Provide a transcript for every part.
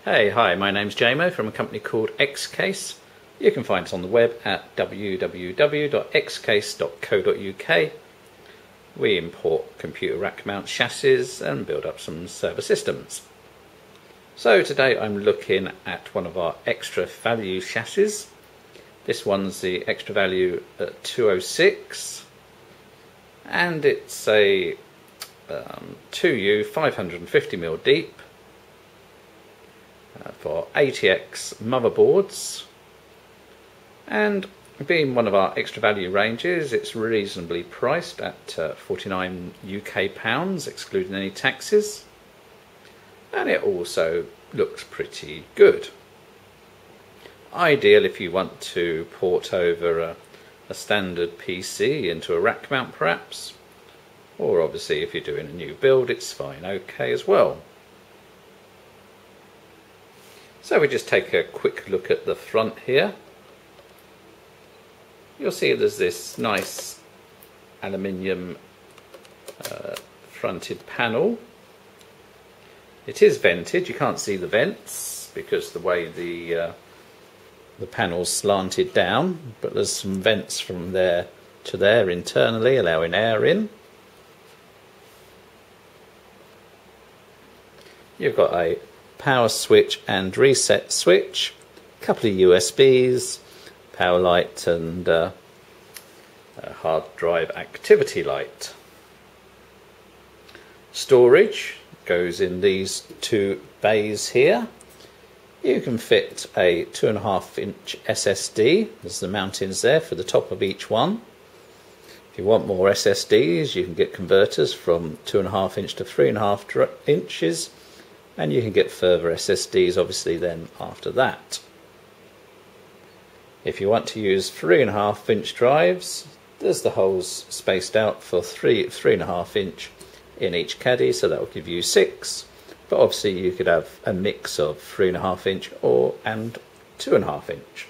Hi, my name's JMO from a company called eXtra. You can find us on the web at www.xcase.co.uk. We import computer rack mount chassis and build up some server systems. So today I'm looking at one of our extra value chassis. This one's the extra value 206 and it's a 2U 550mm deep for ATX motherboards, and being one of our extra value ranges, it's reasonably priced at 49 UK pounds excluding any taxes, and it also looks pretty good. Ideal if you want to port over a standard PC into a rack mount perhaps, or obviously if you're doing a new build it's fine okay as well. So we just take a quick look at the front here. You'll see there's this nice aluminium fronted panel. It is vented, you can't see the vents because the way the panel's slanted down, but there's some vents from there to there internally allowing air in. You've got a power switch and reset switch, a couple of USBs, power light and a hard drive activity light. Storage goes in these two bays here. You can fit a 2.5-inch SSD, there's the mountings there for the top of each one. If you want more SSDs you can get converters from 2.5-inch to 3.5 inches. And you can get further SSDs obviously then after that. If you want to use 3.5-inch drives, there's the holes spaced out for 3.5-inch in each caddy, so that will give you 6. But obviously you could have a mix of 3.5-inch and 2.5-inch.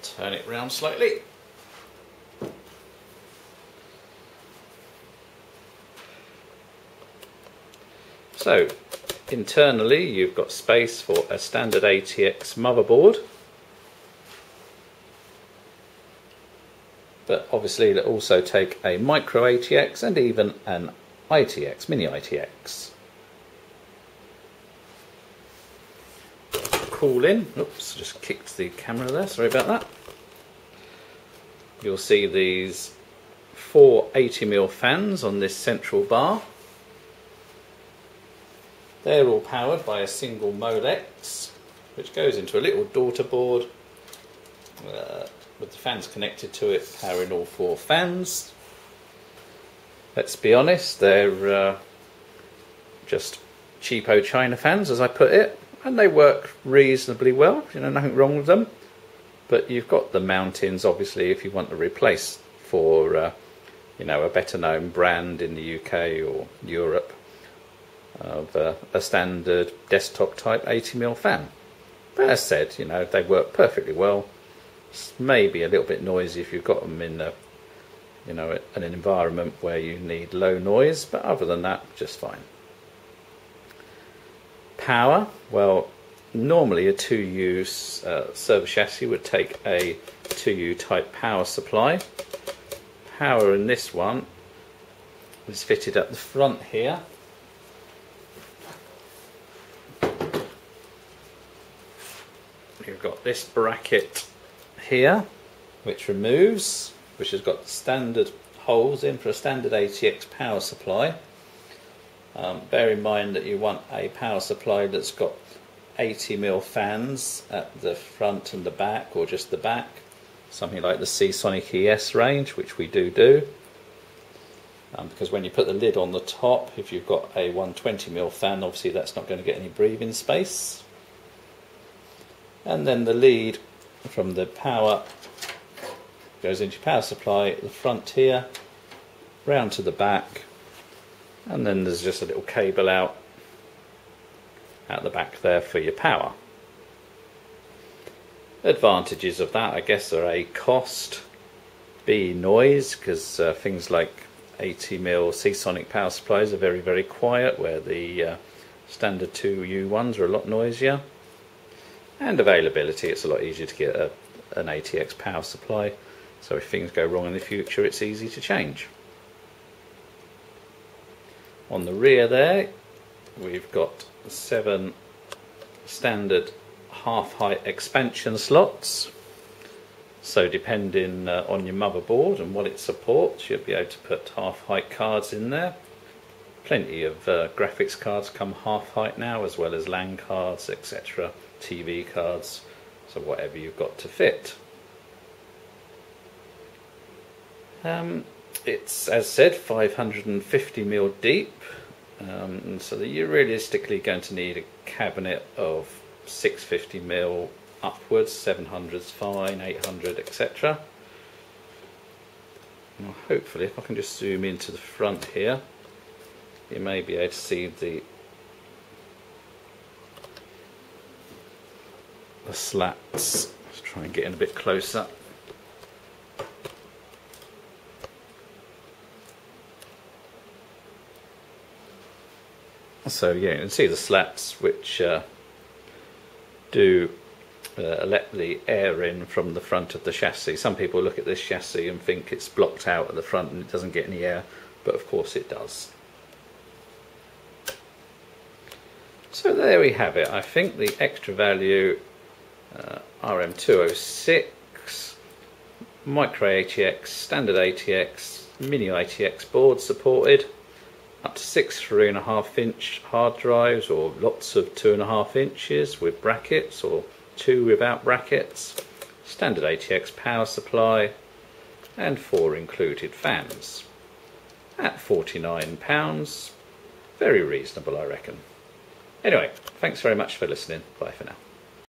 Turn it round slightly. So, internally you've got space for a standard ATX motherboard, but obviously it'll also take a micro ATX and even an ITX, mini ITX. Cooling, oops, just kicked the camera there, sorry about that. You'll see these 4 80mm fans on this central bar. They're all powered by a single Molex, which goes into a little daughter board with the fans connected to it, powering all 4 fans. Let's be honest, they're just cheapo China fans, as I put it, and they work reasonably well, you know, nothing wrong with them. But you've got the mountings, obviously, if you want to replace for, you know, a better known brand in the UK or Europe, of a standard desktop type 80mm fan. But as said, you know, they work perfectly well. It's maybe a little bit noisy if you've got them in a, you know, an environment where you need low noise, but other than that, just fine. Power, well, normally a 2U server chassis would take a 2U type power supply. Power in this one is fitted at the front here. You've got this bracket here which removes, which has got standard holes in for a standard ATX power supply. Bear in mind that you want a power supply that's got 80mm fans at the front and the back, or just the back, something like the Seasonic ES range, which we do. Because when you put the lid on the top, if you've got a 120mm fan, obviously that's not going to get any breathing space. And then the lead from the power goes into your power supply at the front here, round to the back, and then there's just a little cable out the back there for your power. Advantages of that, I guess, are A, cost, B, noise, because things like 80mm Seasonic power supplies are very, very quiet, where the standard 2U ones are a lot noisier. And availability, it's a lot easier to get an ATX power supply, so if things go wrong in the future it's easy to change. On the rear there we've got 7 standard half-height expansion slots, so depending on your motherboard and what it supports, you'll be able to put half-height cards in there. Plenty of graphics cards come half-height now, as well as LAN cards, etc., TV cards, so whatever you've got to fit. It's, as said, 550mm deep, so that you're realistically going to need a cabinet of 650mm upwards, 700's fine, 800, etc. Now hopefully, if I can just zoom into the front here, you may be able to see the slats. Let's try and get in a bit closer. So yeah, you can see the slats which do let the air in from the front of the chassis. Some people look at this chassis and think it's blocked out at the front and it doesn't get any air, but of course it does. So there we have it. I think the extra value RM206, micro ATX, standard ATX, mini ATX board supported, up to 6 3.5-inch hard drives, or lots of 2.5 inches with brackets, or 2 without brackets, standard ATX power supply, and 4 included fans. At £49, very reasonable I reckon. Anyway, thanks very much for listening. Bye for now.